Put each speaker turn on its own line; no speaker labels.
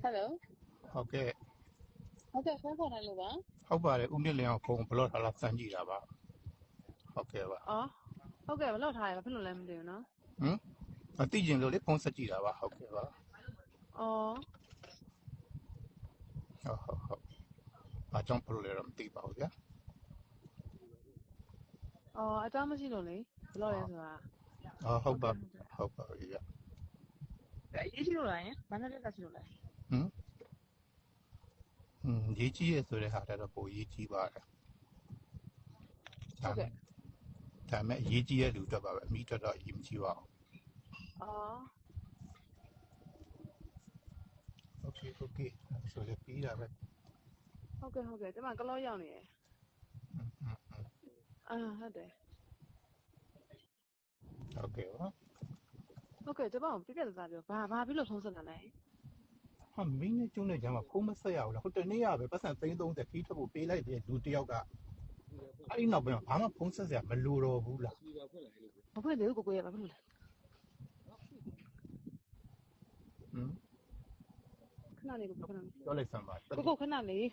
Hello
ဟုတ်ကဲ့
ဟုတ်ကဲ့ဖုန်းခေါ်တယ်လို့ပါ
ဟုတ်ပါတယ်ဦးမြင့်လင်းအောင်ဖုန်းဘလော့ထားလားစမ်းကြည့်တာပါဟုတ်ကဲ့ပါ
အော်ဟုတ်ကဲ့ဘယ်လောက်ထားရလဲဘာဖြစ်လို့လဲမသိဘူးနော်
ဟမ်မသိကျင်လို့လေဖုန်းဆက်ကြည့်တာပါဟုတ်ကဲ့ပါ
အော်
ဟုတ်အားကြောင့်ဘလို့လဲတော့မသိပါဘူးဗျာ
အော်အတားမရှိလို့လေဘယ်လောက်လဲဆိုတာ
ဟုတ်ပါဟုတ်ပါပြီဗျာ
အရေးရှိလို့လားယင်ဘာနဲ့တက်ရှိလို့လဲ
ဟမ်ရေးကြည့်ရဆိုတဲ့ဟာတော့ပိုရေးကြည့်ပါတယ်
ဟုတ်ကဲ့
ဒါမဲ့ရေးကြည့်ရလူတော့ပါပဲအမိတော့ရေးမကြည့်ပါဘူး
အော်
โอเคဆိုလေပြီးတာပဲ
ဟုတ်ကဲ့ဒီမှာကလောရောက်နေရယ်ဟုတ်တယ်
ဟုတ်ကဲ့ပါ
ဟုတ်ကဲ့ကျမကိုပြပြသားပြောဘာဖြစ်လို့ဖုန်းဆက်တာလဲ
ဟာမင်းနဲ့ကျုံးနဲ့ဂျမ်းမှာဖုန်းမဆက်ရဘူးလားဟိုတနေ့ကပဲပတ်စံ330ခီးထွက်ဖို့ပေးလိုက်တဲ့လူတယောက်ကအဲ့ဒီနောက်ပိုင်းဘာမှဖုန်းဆက်စရာမလိုတော့ဘူးလား
မဖွင့်သေးဘူးကိုရဘာဖြစ်လို့လဲခဏလေးကိုခဏလေး
ပြောလိုက်စမ်းပါ
ကိုခဏလေး